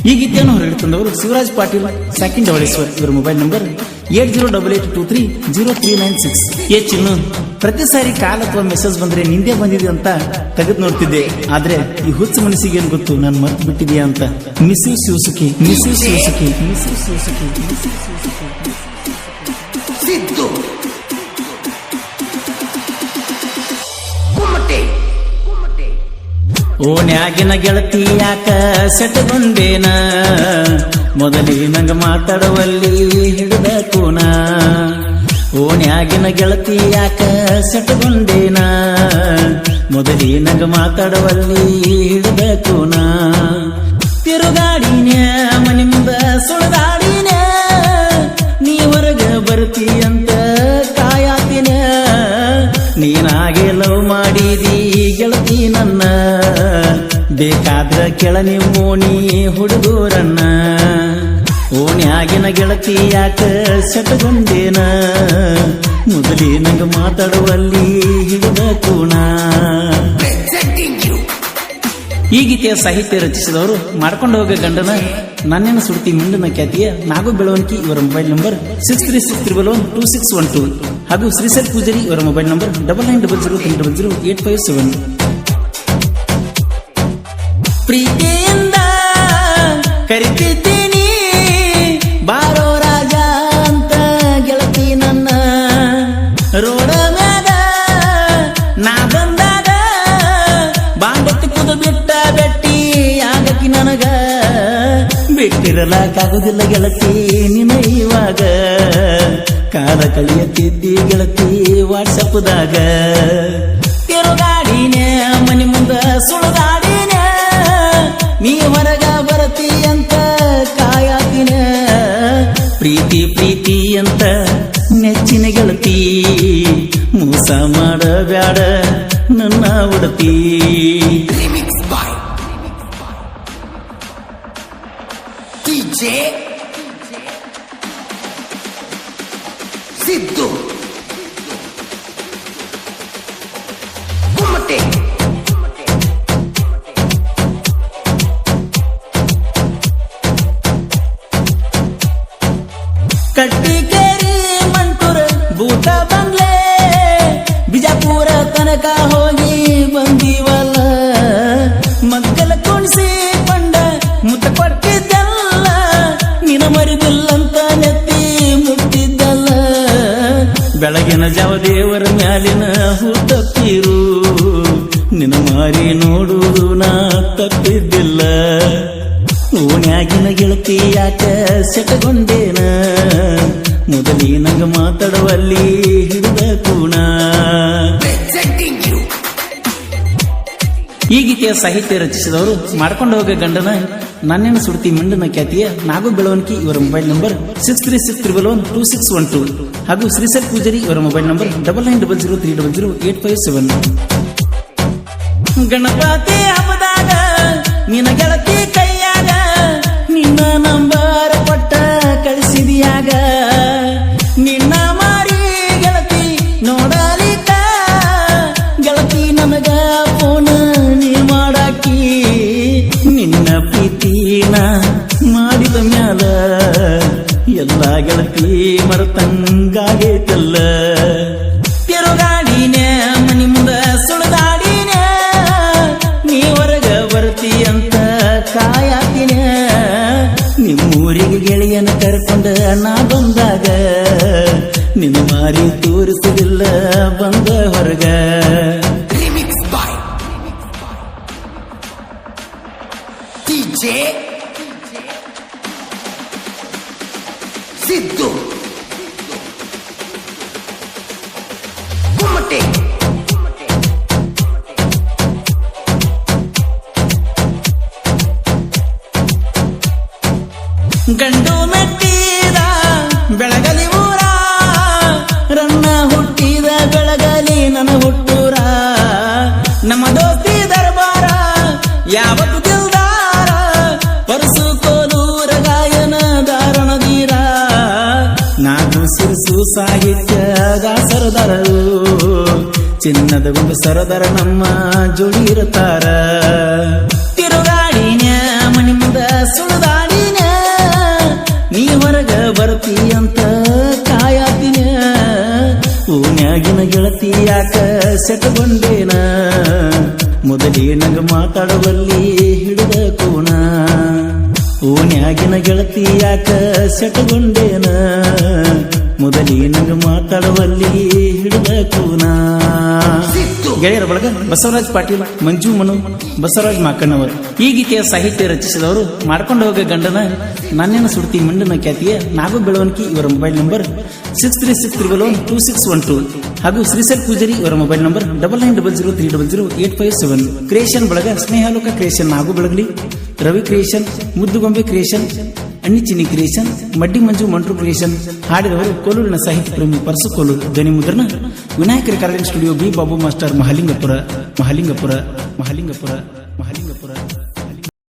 ಈ ಗೀತೆಯನ್ನು ಹೊರಡಿತಂದವರು ಶಿವರಾಜ್ ಪಾಟೀಲ್ ಸಾಕಿನ್ ಡವಳೇಶ್ವರ್. ಇವರ ಮೊಬೈಲ್ ನಂಬರ್ 8088230396. ಚಿನ್ನು, ಪ್ರತಿ ಸಾರಿ ಕಾಲ್ ಅಥವಾ ಮೆಸೇಜ್ ಬಂದ್ರೆ ನಿಂದೆ ಬಂದಿದೆ ಅಂತ ತೆಗೆದು ನೋಡ್ತಿದ್ದೆ. ಆದ್ರೆ ಈ ಹುಚ್ಚ ಮನಸ್ಸಿಗೆ ಏನ್ ಗೊತ್ತು, ನಾನು ಮರ್ತು ಬಿಟ್ಟಿದ್ಯಾ ಅಂತ. ಮಿಸ್ ಯು ಶಿವಸುಖಿ, ಮಿಸ್ ಯು ಶಿವಸುಖಿ, ಮಿಸ್ ಯು ಶಿವಸುಖಿ, ಮಿಸ್ ಯು ಶಿವಸುಖಿ. ಓಣ್ಯಾಗಿನ ಗೆಳತಿ ಯಾಕ ಸೆಟಗೊಂಡೇನ, ಮೊದಲಿ ನಂಗ ಮಾತಾಡುವಲ್ಲಿ ಹಿಡಿದ ಕೂನ. ಓಣ್ಯಾಗಿನ ಗೆಳತಿ ಯಾಕ ಸೆಟಗೊಂಡೇನ, ಮೊದಲಿ ನಂಗ ಮಾತಾಡುವಲ್ಲಿ ಹಿಡಿದ ಕೂನ. ತಿರುಗಾಡಿನ ಮನಿ ಮುಂದ ಸುಳದಾಡಿನ, ನೀ ಹೊರಗ ಬರ್ತಿ ಅಂತ ಕಾಯಾತಿನ. ನೀನಾಗೆ ಲವ್ ಮಾಡಿದಿ ಗೆಳತಿ ನನ್ನ, ಬೇಕಾದ್ರ ಕೆಳ ನೀವು ನೀ ಹುಡುಗರನ್ನ. ಓಣ್ಯಾಗಿನ ಗೆಳತಿ ಯಾಕ ಸೆಟಗೊಂಡೇನ, ಮೊದಲೇ ನಂಗ ಮಾತಾಡುವಲ್ಲಿ ಹಿಡಿದ ಕೂಣ. ಈ ಗೀತೆಯ ಸಾಹಿತ್ಯ ರಚಿಸಿದವರು ಮಾಡ್ಕೊಂಡು ಹೋಗ ಗಂಡನ ನನ್ನೇನ ಸುಡ್ತಿ ಮುಂದಿನ ಖ್ಯಾತಿಯ ನಾಗು ಬೆಳವಣಿಗೆ. ಇವರ ಮೊಬೈಲ್ ನಂಬರ್ 6363122612 ಹಾಗೂ ಶ್ರೀಸಲ್ ಪೂಜಾರಿ. ಇವರ ಮೊಬೈಲ್ ನಂಬರ್ 9900300857. ಪ್ರೀತಿಯಿಂದ ಕರಿತಿದ್ದೀನಿ ಬಾರೋ ರಾಜ ಅಂತ ಗೆಳತಿ ನನ್ನ. ರೋಡ ಮ್ಯಾಗ ನಾ ಬಂದಾಗ ಬಾಂಡತ್ತಿ ಕುದು ಬಿಟ್ಟ ಬೆಟ್ಟಿ ಆಗಕಿ ನನಗ. ಬಿಟ್ಟಿರಲಾಗುದಿಲ್ಲ ಗೆಳತಿ ನಿನ್ನ ಇವಾಗ, ಕಾಲ ಕಳಿಯತ್ತಿದ್ದಿ ಗೆಳತಿ ವಾಟ್ಸಪ್ದಾಗ. ತಿರುಗಾಡಿನೇ ಮನಿ ಮುಂದ ಸುಳದಾಡಿನ, ನೀ ಹೊರಗ ಬರತಿ ಅಂತ ಕಾಯಾತಿನ. ಪ್ರೀತಿ ಪ್ರೀತಿ ಅಂತ ನೆಚ್ಚಿನ ಗೆಳತಿ, ಮೋಸ ಮಾಡಬ್ಯಾಡ ನನ್ನ ಉಡತಿ. ಸಿದ್ದು ಕುಮ್ಮಟೆ ಕಟ್ಟಿಕೇರಿ ಮಂಟೂರ ಭೂತ ಬಂಗ್ಲೆ, ಬಿಜಾಪುರ ತನಕ ಹೋಗಿ ಬಂದೀವಲ್ಲ. ಮಗ್ಗಲ ಕುಣಿಸಿ ಕೊಂಡ ಮುತ್ತ ಕೊಟ್ಟಿದ್ದಲ್ಲ, ನಿನ ಮರಿದಿಲ್ಲಂತ ನೆತ್ತಿ ಮುಟ್ಟಿದ್ದಲ್ಲ. ಬೆಳಗಿನ ಜಾವ ದೇವರ ಮ್ಯಾಲಿನ ಹೂ ತಪ್ಪಿರು, ನಿನ ಮಾರಿ ನೋಡುವುದು ನಾ ತಪ್ಪಿದ್ದಿಲ್ಲ. ಓಣ್ಯಾಗಿನ ಗೆಳತಿ ಯಾಕ ಸೆಟಗೊಂಡೇನ, ಮೊದಲೇ ನಂಗ ಮಾತಾಡುವಲ್ಲಿ ಹಿಡಿದ ಕೂಣ. ಈ ಗೀತೆಯ ಸಾಹಿತ್ಯ ರಚಿಸಿದವರು ಮಾಡ್ಕೊಂಡು ಹೋಗ ಗಂಡನ ನನ್ನೇನ ಸುಡ್ತಿ ಮುಂಡಿನ ಖ್ಯಾತಿಯ ನಾಗು ಬೆಳವಣಿಗೆ. ಇವರ ಮೊಬೈಲ್ ನಂಬರ್ 6363122612 ಹಾಗೂ ಶ್ರೀಸಲ್ ಪೂಜಾರಿ. ಇವರ ಮೊಬೈಲ್ ನಂಬರ್ 9900300857. ಗಣಪತಿ ಹಬ್ಬದಾಗ ನಿನ್ನ ಗೆಳತಿ ಕೈಯಾಗ ನಿನ್ನ ನಂಬರ್ ಕೊಟ್ಟ ಕಳಿಸಿದ್ಯಾಗ. ನಿನ್ನ ಮಾರಿ ಗೆಳತಿ ನೋಡಲಿಕ್ಕ ಗೆಳತಿ ನನಗ ಫೋನ್ ನೀ ಮಾಡಾಕಿ. ನಿನ್ನ ಪ್ರೀತಿನ ಮಾಡಿದ ಮ್ಯಾಲ ಎಲ್ಲ ಗೆಳತಿ ಮರತಂಗಾಗೈತಲ್ಲ. ತಿರುಗಾಡಿನ ಮನಿ ಮುಂದ ಸುಳದಾಡಿನ, ನೀ ಹೊರಗ ಬರ್ತಿ ಅಂತ ಕಾಯಾತಿನ. ನಿಮ್ಮೂರಿಗೆ ಗೆಳೆಯನ ಕರ್ಕೊಂಡ ನಾ ಬಂದಾಗ, ನಿನ್ನ ಮಾರಿ ತೋರಿಸಲಿಲ್ಲ ಬಂದ ಹೊರಗ. ಸಿದ್ದು ಕುಮ್ಮಟೆ ಗಂಡು ಮೆಟ್ಟಿದ ಬೆಳಗಲಿ ಊರ, ರನ್ನ ಹುಟ್ಟಿದ ಬೆಳಗಲಿ ನನ್ನ ಹುಟ್ಟೂರ. ನಮ್ಮ ದೋಸ್ತಿ ದರ್ಬಾರ ಯಾವತ್ತು ದಿಲ್ದಾರ, ಪರಸು ಕೋಲೂರ ಗಾಯನ ಧಾರಣದೀರ. ನಾನು ಸಿರಿಸು ಸಾಹಿತ್ಯದ ಸರದಾರರು, ಚಿನ್ನದ ಒಂದು ಸರದಾರ ನಮ್ಮ ಜೋಡಿ ಇರುತ್ತಾರ. ತಿರುಗಾಡಿನ ಮನಿ ಮುಂದ ಸುಳದಾಡಿ ಸೆಟಗೊಂಡೇನ ಮೊದಲೇನಂಗ ಮಾತಾಡುವಲ್ಲಿ ಹಿಡಿದ ಕೋಣ ಓನ್ಯಾಗಿನ ಗೆಳತಿ ಯಾಕ ಸೆಟಗೊಂಡೇನ ಮೊದಲೇನಂಗ ಮಾತಾಡುವಲ್ಲಿ ಹಿಡಿದ ಕೋಣ. ಗೆಳೆಯರ ಬಳಗ ಬಸವರಾಜ್ ಪಾಟೀಲ್, ಮಂಜು ಮನು, ಬಸವರಾಜ್ ಮಾಕಣ್ಣವರು. ಈ ಗೀತೆಯ ಸಾಹಿತ್ಯ ರಚಿಸಿದವರು ಮಾಡ್ಕೊಂಡು ಹೋಗ ಗಂಡನ ನಾನೇನ ಸುಡ್ತಿ ಮಂಡನ ಖ್ಯಾತಿಯ ನಾಗು ಬೆಳವಣಿಗೆ. ಇವರ ಮೊಬೈಲ್ ನಂಬರ್ 636312 ಹಾಗೂ ಶ್ರೀಸಲ್ ಪೂಜಾರಿ ಇವರ ಮೊಬೈಲ್ ನಂಬರ್ 9900300857. ಕ್ರಿಯೇಷನ್ ಬಳಗ ಸ್ನೇಹಾಲೋಕ ಕ್ರಿಯೇಷನ್ ನಾಗು ಬೆಳಗಲಿ, ರವಿ ಕ್ರಿಯೇಷನ್, ಮುದ್ದುಗೊಂಬೆ ಕ್ರಿಯೇಷನ್, ಅಣ್ಣಿಚಿನಿ ಕ್ರಿಯೇಷನ್, ಮಡ್ಡಿ ಮಂಜು ಮಂಟ್ರು ಕ್ರಿಯೇಷನ್. ಹಾಡಿದವರು ಕೋಲೂರಿನ ಸಾಹಿತ್ಯ ಪ್ರೇಮಿ ಪರಸು ಕೋಲೂರು. ಧ್ವನಿ ಮುದ್ರಣ Vinayaka recording studio, B Babu master, Mahalingapura.